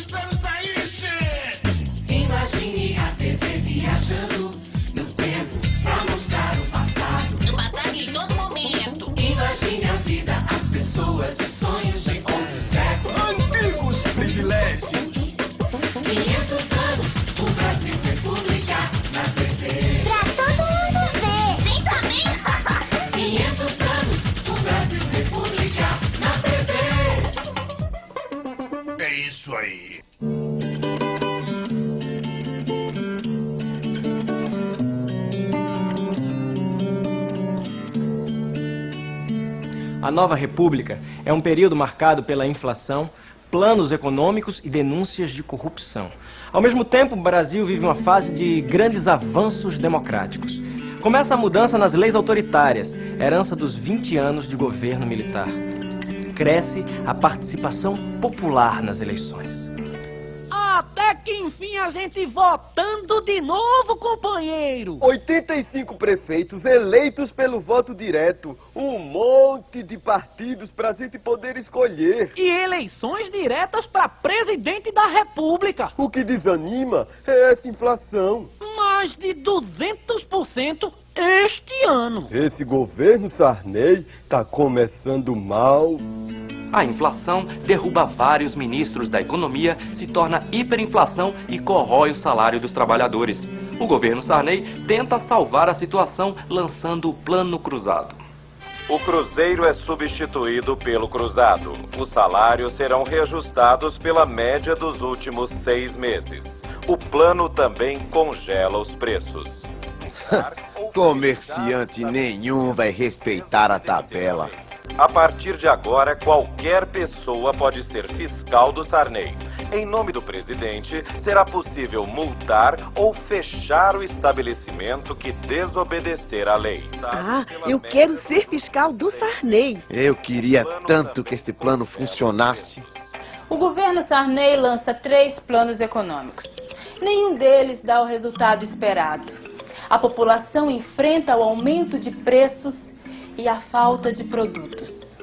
Estamos aí, che! Imagine a TV viajando no tempo pra mostrar o passado. No passado em todo momento. Imagine a vida, as pessoas, os sonhos de outros séculos. Antigos privilégios. 500 anos, o Brasil República na TV. Pra todo mundo ver. Sim, também. 500 anos, o Brasil República na TV. É isso aí. A nova república é um período marcado pela inflação, planos econômicos e denúncias de corrupção. Ao mesmo tempo, o Brasil vive uma fase de grandes avanços democráticos. Começa a mudança nas leis autoritárias, herança dos 20 anos de governo militar. Cresce a participação popular nas eleições. Até que enfim a gente votando de novo, companheiro. 85 prefeitos eleitos pelo voto direto. Um monte de partidos pra gente poder escolher. E eleições diretas para presidente da República. O que desanima é essa inflação. Mais de 200% este ano. Esse governo Sarney tá começando mal. A inflação derruba vários ministros da economia, se torna hiperinflação e corrói o salário dos trabalhadores. O governo Sarney tenta salvar a situação lançando o Plano Cruzado. O cruzeiro é substituído pelo cruzado. Os salários serão reajustados pela média dos últimos 6 meses. O plano também congela os preços. Comerciante nenhum vai respeitar a tabela. A partir de agora, qualquer pessoa pode ser fiscal do Sarney. Em nome do presidente, será possível multar ou fechar o estabelecimento que desobedecer à lei. Ah, eu quero ser fiscal do Sarney. Eu queria tanto que esse plano funcionasse. O governo Sarney lança 3 planos econômicos. Nenhum deles dá o resultado esperado. A população enfrenta o aumento de preços e a falta de produtos.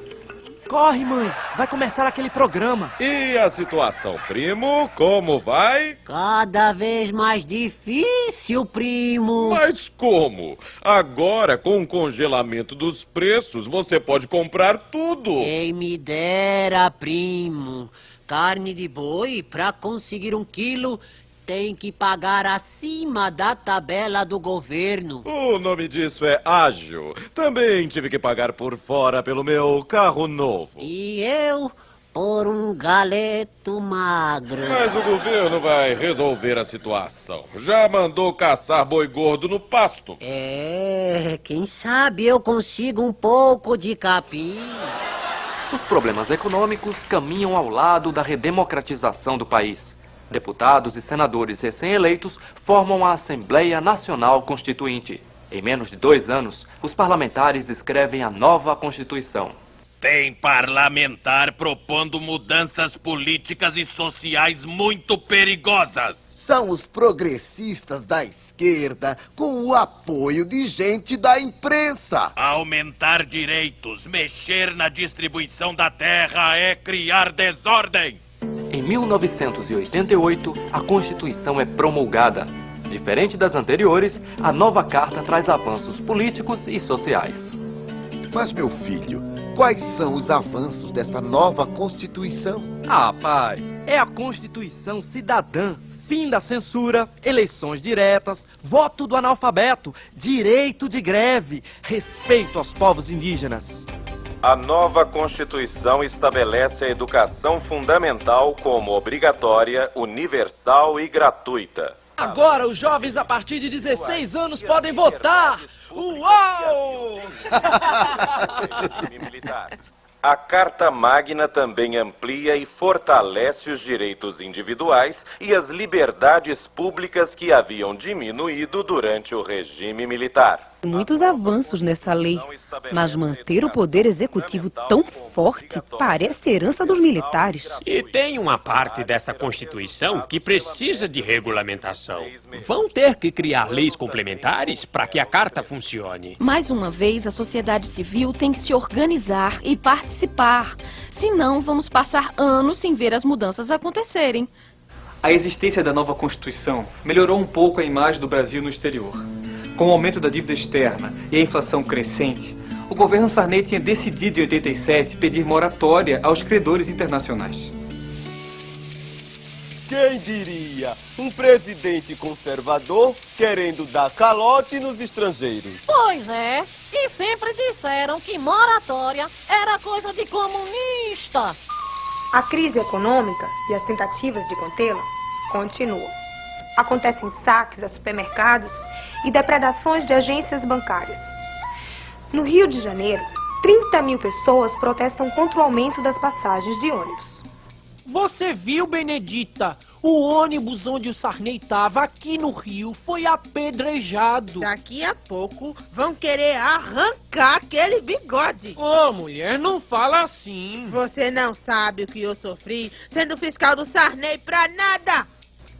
Corre, mãe. Vai começar aquele programa. E a situação, primo, como vai? Cada vez mais difícil, primo. Mas como? Agora, com o congelamento dos preços, você pode comprar tudo. Quem me dera, primo. Carne de boi, para conseguir 1 quilo, tem que pagar acima da tabela do governo. O nome disso é ágil. Também tive que pagar por fora pelo meu carro novo. E eu por um galeto magro. Mas o governo vai resolver a situação. Já mandou caçar boi gordo no pasto. Quem sabe eu consigo um pouco de capim. Os problemas econômicos caminham ao lado da redemocratização do país. Deputados e senadores recém-eleitos formam a Assembleia Nacional Constituinte. Em menos de 2 anos, os parlamentares escrevem a nova Constituição. Tem parlamentar propondo mudanças políticas e sociais muito perigosas. São os progressistas da esquerda com o apoio de gente da imprensa. Aumentar direitos, mexer na distribuição da terra é criar desordem. Em 1988, a Constituição é promulgada. Diferente das anteriores, a nova carta traz avanços políticos e sociais. Mas, meu filho, quais são os avanços dessa nova Constituição? Ah, pai, é a Constituição cidadã. Fim da censura, eleições diretas, voto do analfabeto, direito de greve, respeito aos povos indígenas. A nova Constituição estabelece a educação fundamental como obrigatória, universal e gratuita. Agora os jovens a partir de 16 anos podem votar. Uau! A Carta Magna também amplia e fortalece os direitos individuais e as liberdades públicas que haviam diminuído durante o regime militar. Muitos avanços nessa lei, mas manter o poder executivo tão forte parece herança dos militares. E tem uma parte dessa Constituição que precisa de regulamentação. Vão ter que criar leis complementares para que a carta funcione. Mais uma vez, a sociedade civil tem que se organizar e participar. Senão, vamos passar anos sem ver as mudanças acontecerem. A existência da nova Constituição melhorou um pouco a imagem do Brasil no exterior. Com o aumento da dívida externa e a inflação crescente, o governo Sarney tinha decidido em 87 pedir moratória aos credores internacionais. Quem diria? Um presidente conservador querendo dar calote nos estrangeiros. Pois é, e sempre disseram que moratória era coisa de comunista. A crise econômica e as tentativas de contê-la continuam. Acontecem saques a supermercados e depredações de agências bancárias. No Rio de Janeiro, 30 mil pessoas protestam contra o aumento das passagens de ônibus. Você viu, Benedita? O ônibus onde o Sarney estava aqui no Rio foi apedrejado. Daqui a pouco vão querer arrancar aquele bigode. Ô, mulher, não fala assim. Você não sabe o que eu sofri sendo fiscal do Sarney pra nada.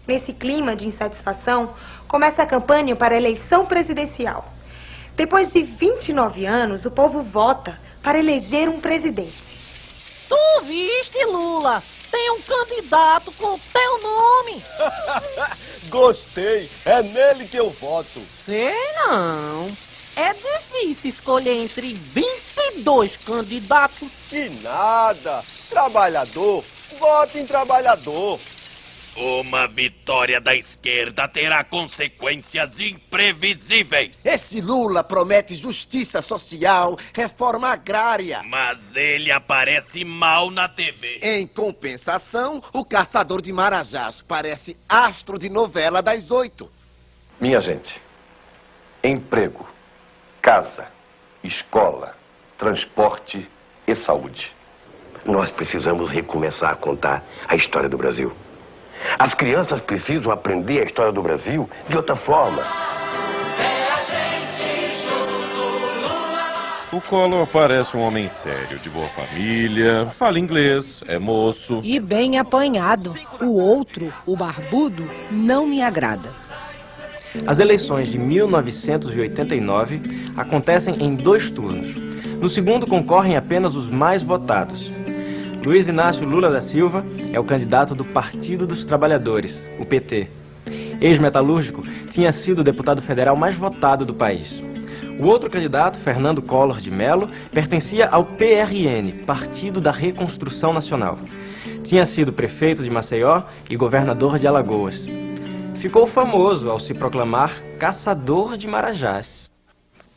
Nesse clima de insatisfação, começa a campanha para a eleição presidencial. Depois de 29 anos, o povo vota para eleger um presidente. Tu viste, Lula? Tem um candidato com teu nome. Gostei, é nele que eu voto. Sei não. É difícil escolher entre 22 candidatos. Que nada. Trabalhador, vote em trabalhador. Uma vitória da esquerda terá consequências imprevisíveis. Esse Lula promete justiça social, reforma agrária. Mas ele aparece mal na TV. Em compensação, o caçador de Marajás parece astro de novela das 8. Minha gente, emprego, casa, escola, transporte e saúde. Nós precisamos recomeçar a contar a história do Brasil. As crianças precisam aprender a história do Brasil de outra forma. O Collor parece um homem sério, de boa família, fala inglês, é moço. E bem apanhado. O outro, o barbudo, não me agrada. As eleições de 1989 acontecem em 2 turnos. No segundo concorrem apenas os mais votados. Luiz Inácio Lula da Silva é o candidato do Partido dos Trabalhadores, o PT. Ex-metalúrgico, tinha sido o deputado federal mais votado do país. O outro candidato, Fernando Collor de Mello, pertencia ao PRN, Partido da Reconstrução Nacional. Tinha sido prefeito de Maceió e governador de Alagoas. Ficou famoso ao se proclamar caçador de Marajás.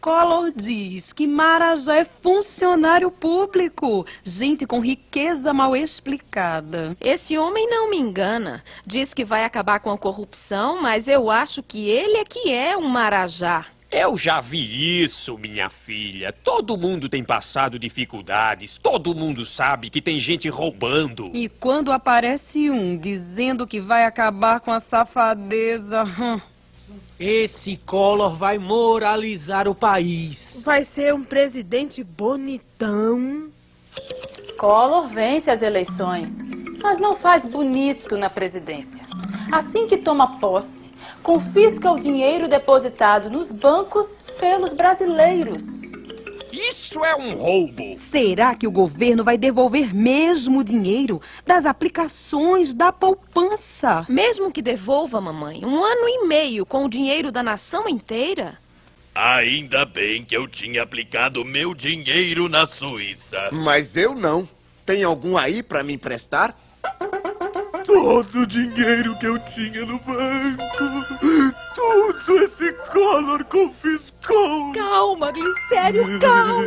Collor diz que Marajá é funcionário público, gente com riqueza mal explicada. Esse homem não me engana. Diz que vai acabar com a corrupção, mas eu acho que ele é um Marajá. Eu já vi isso, minha filha. Todo mundo tem passado dificuldades, todo mundo sabe que tem gente roubando. E quando aparece um dizendo que vai acabar com a safadeza... Esse Collor vai moralizar o país. Vai ser um presidente bonitão. Collor vence as eleições, mas não faz bonito na presidência. Assim que toma posse, confisca o dinheiro depositado nos bancos pelos brasileiros. Isso é um roubo. Será que o governo vai devolver mesmo o dinheiro das aplicações da poupança? Mesmo que devolva, mamãe, 1 ano e meio com o dinheiro da nação inteira? Ainda bem que eu tinha aplicado meu dinheiro na Suíça. Mas eu não. Tem algum aí pra me emprestar? Todo o dinheiro que eu tinha no banco, tudo esse Collor confiscou. Calma, Glicério, calma.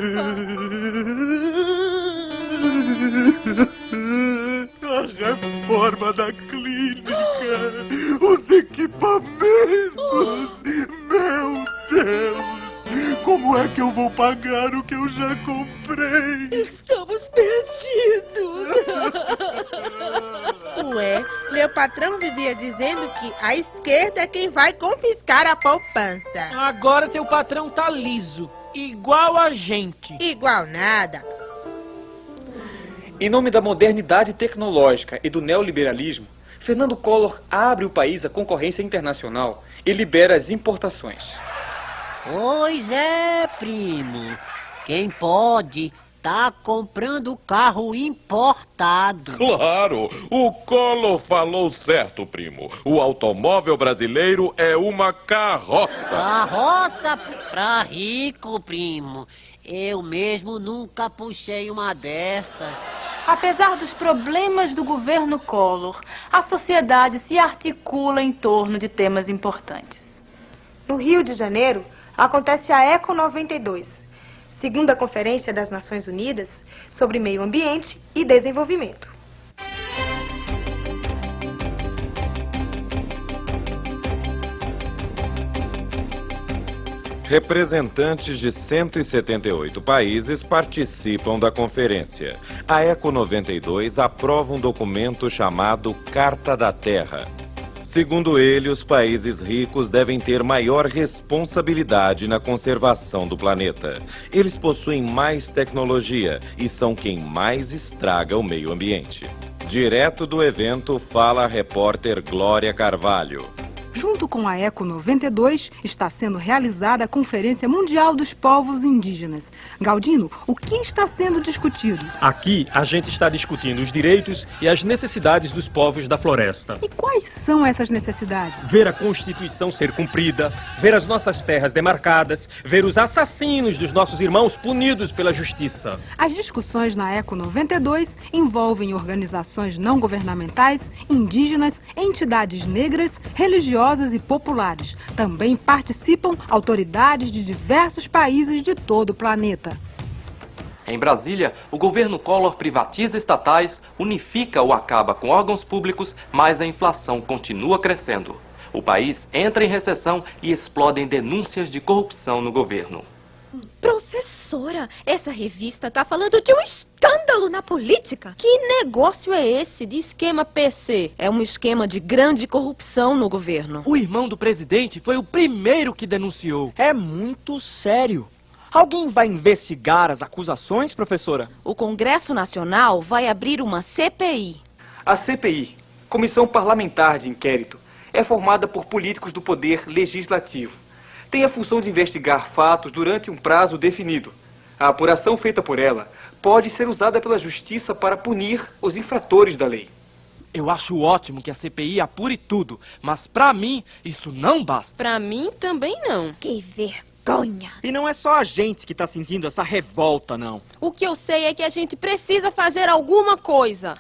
A reforma da clínica, os equipamentos, meu Deus. Como é que eu vou pagar o que eu já comprei? Estamos perdidos. Ué, meu patrão vivia dizendo que a esquerda é quem vai confiscar a poupança. Agora teu patrão tá liso, igual a gente. Igual nada. Em nome da modernidade tecnológica e do neoliberalismo, Fernando Collor abre o país à concorrência internacional e libera as importações. Pois é, primo. Quem pode, Tá comprando carro importado. Claro, o Collor falou certo, primo. O automóvel brasileiro é uma carroça. Carroça pra rico, primo. Eu mesmo nunca puxei uma dessas. Apesar dos problemas do governo Collor, a sociedade se articula em torno de temas importantes. No Rio de Janeiro, acontece a Eco 92, segunda Conferência das Nações Unidas sobre Meio Ambiente e Desenvolvimento. Representantes de 178 países participam da conferência. A Eco 92 aprova um documento chamado Carta da Terra. Segundo ele, os países ricos devem ter maior responsabilidade na conservação do planeta. Eles possuem mais tecnologia e são quem mais estraga o meio ambiente. Direto do evento, fala a repórter Glória Carvalho. Junto com a Eco 92, está sendo realizada a Conferência Mundial dos Povos Indígenas. Galdino, o que está sendo discutido? Aqui, a gente está discutindo os direitos e as necessidades dos povos da floresta. E quais são essas necessidades? Ver a Constituição ser cumprida, ver as nossas terras demarcadas, ver os assassinos dos nossos irmãos punidos pela justiça. As discussões na Eco 92 envolvem organizações não governamentais, indígenas, entidades negras, religiosas e populares. Também participam autoridades de diversos países de todo o planeta. Em Brasília, o governo Collor privatiza estatais, unifica ou acaba com órgãos públicos, mas a inflação continua crescendo. O país entra em recessão e explodem denúncias de corrupção no governo. Professora, essa revista tá falando de um escândalo na política. Que negócio é esse de esquema PC? É um esquema de grande corrupção no governo. O irmão do presidente foi o primeiro que denunciou. É muito sério. Alguém vai investigar as acusações, professora? O Congresso Nacional vai abrir uma CPI. A CPI, Comissão Parlamentar de Inquérito, é formada por políticos do Poder Legislativo. Tem a função de investigar fatos durante um prazo definido. A apuração feita por ela pode ser usada pela Justiça para punir os infratores da lei. Eu acho ótimo que a CPI apure tudo, mas pra mim isso não basta. Pra mim também não. Que vergonha. E não é só a gente que tá sentindo essa revolta, não. O que eu sei é que a gente precisa fazer alguma coisa.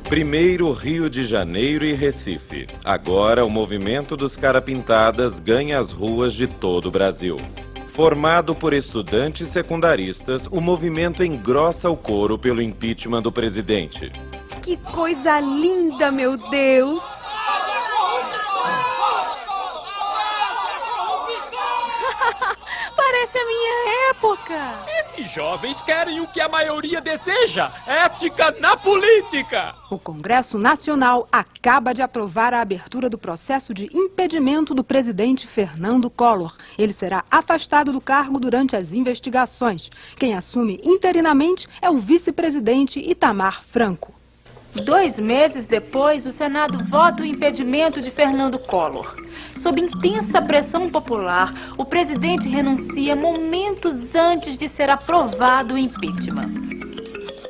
Primeiro Rio de Janeiro e Recife. Agora o movimento dos Carapintadas ganha as ruas de todo o Brasil. Formado por estudantes secundaristas, o movimento engrossa o coro pelo impeachment do presidente. Que coisa linda, meu Deus! Parece a minha época. Esses jovens querem o que a maioria deseja: ética na política. O Congresso Nacional acaba de aprovar a abertura do processo de impedimento do presidente Fernando Collor. Ele será afastado do cargo durante as investigações. Quem assume interinamente é o vice-presidente Itamar Franco. 2 meses depois, o Senado vota o impedimento de Fernando Collor. Sob intensa pressão popular, o presidente renuncia momentos antes de ser aprovado o impeachment.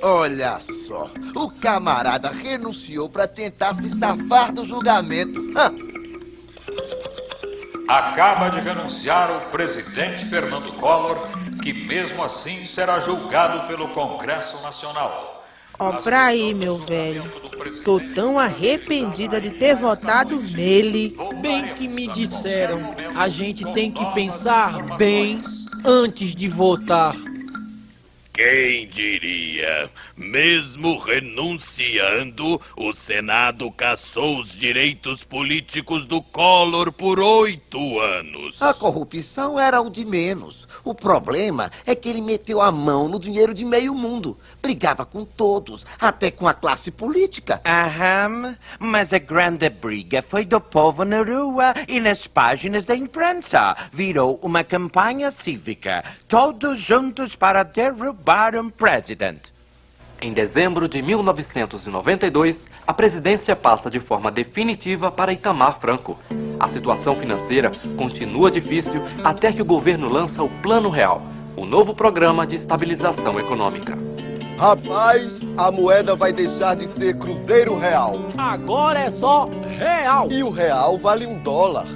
Olha só, o camarada renunciou para tentar se safar do julgamento. Acaba de renunciar o presidente Fernando Collor, que mesmo assim será julgado pelo Congresso Nacional. Ó, pra aí, meu velho. Tô tão arrependida de ter votado nele. Bem que me disseram, a gente tem que pensar bem antes de votar. Quem diria? Mesmo renunciando, o Senado cassou os direitos políticos do Collor por 8 anos. A corrupção era o de menos. O problema é que ele meteu a mão no dinheiro de meio mundo. Brigava com todos, até com a classe política. Aham, mas a grande briga foi do povo na rua e nas páginas da imprensa. Virou uma campanha cívica. Todos juntos para derrubar um presidente. Em dezembro de 1992, a presidência passa de forma definitiva para Itamar Franco. A situação financeira continua difícil até que o governo lança o Plano Real, o novo programa de estabilização econômica. Rapaz, a moeda vai deixar de ser cruzeiro real. Agora é só real. E o real vale $1.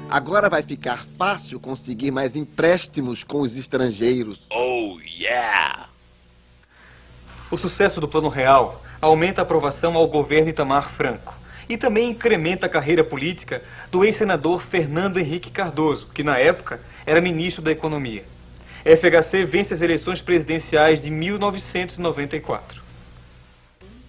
Agora vai ficar fácil conseguir mais empréstimos com os estrangeiros. Oh, yeah! O sucesso do Plano Real aumenta a aprovação ao governo Itamar Franco e também incrementa a carreira política do ex-senador Fernando Henrique Cardoso, que na época era ministro da Economia. A FHC vence as eleições presidenciais de 1994.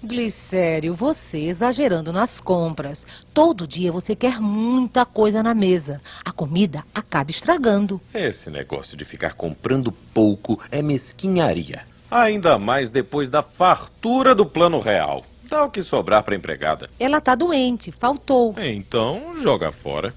Glicério, você exagerando nas compras. Todo dia você quer muita coisa na mesa. A comida acaba estragando. Esse negócio de ficar comprando pouco é mesquinharia. Ainda mais depois da fartura do Plano Real. Dá o que sobrar para a empregada. Ela tá doente, faltou. Então, joga fora.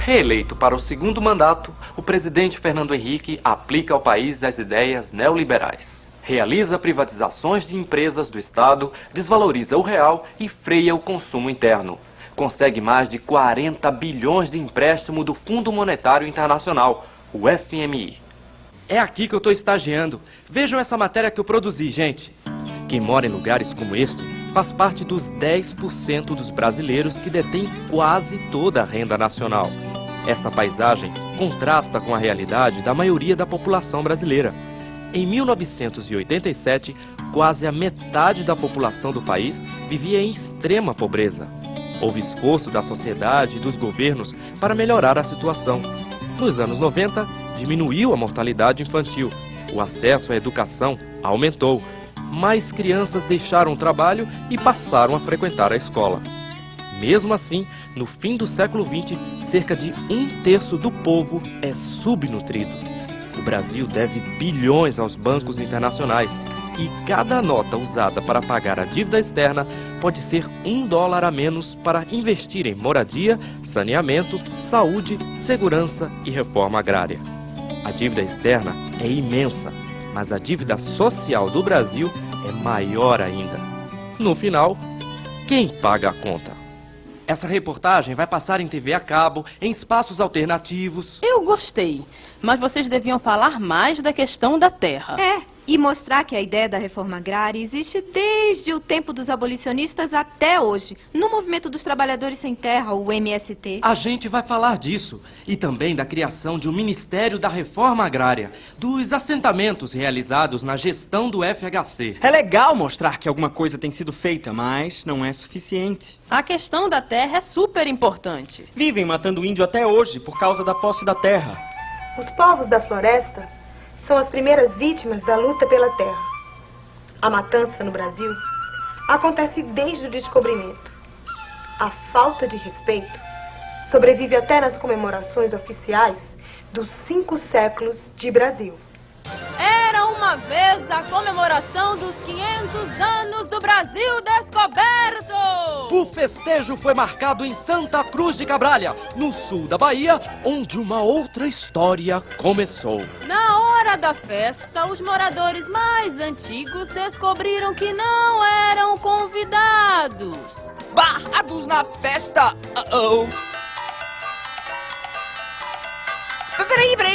Reeleito para o segundo mandato, o presidente Fernando Henrique aplica ao país as ideias neoliberais. Realiza privatizações de empresas do Estado, desvaloriza o real e freia o consumo interno. Consegue mais de 40 bilhões de empréstimo do Fundo Monetário Internacional, o FMI. É aqui que eu estou estagiando. Vejam essa matéria que eu produzi, gente. Quem mora em lugares como este faz parte dos 10% dos brasileiros que detêm quase toda a renda nacional. Esta paisagem contrasta com a realidade da maioria da população brasileira. Em 1987, quase a metade da população do país vivia em extrema pobreza. Houve esforço da sociedade e dos governos para melhorar a situação. Nos anos 90, diminuiu a mortalidade infantil. O acesso à educação aumentou. Mais crianças deixaram o trabalho e passaram a frequentar a escola. Mesmo assim, no fim do século XX, cerca de 1/3 do povo é subnutrido. O Brasil deve bilhões aos bancos internacionais e cada nota usada para pagar a dívida externa pode ser $1 a menos para investir em moradia, saneamento, saúde, segurança e reforma agrária. A dívida externa é imensa, mas a dívida social do Brasil é maior ainda. No final, quem paga a conta? Essa reportagem vai passar em TV a cabo, em espaços alternativos. Eu gostei, mas vocês deviam falar mais da questão da terra. E mostrar que a ideia da reforma agrária existe desde o tempo dos abolicionistas até hoje, no Movimento dos Trabalhadores Sem Terra, o MST. A gente vai falar disso, e também da criação de um Ministério da Reforma Agrária, dos assentamentos realizados na gestão do FHC. É legal mostrar que alguma coisa tem sido feita, mas não é suficiente. A questão da terra é super importante. Vivem matando índio até hoje por causa da posse da terra. Os povos da floresta são as primeiras vítimas da luta pela terra. A matança no Brasil acontece desde o descobrimento. A falta de respeito sobrevive até nas comemorações oficiais dos 5 séculos de Brasil. Era uma vez a comemoração dos 500 anos do Brasil descoberto! O festejo foi marcado em Santa Cruz de Cabralha, no sul da Bahia, onde uma outra história começou. Na hora da festa, os moradores mais antigos descobriram que não eram convidados. Barrados na festa!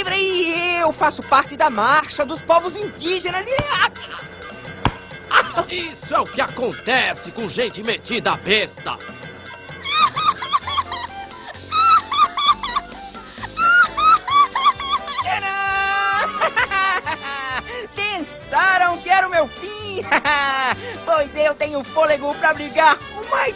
Peraí, eu faço parte da marcha dos povos indígenas. Isso é o que acontece com gente metida a besta. Pensaram que era o meu fim? Pois eu tenho fôlego pra brigar o mais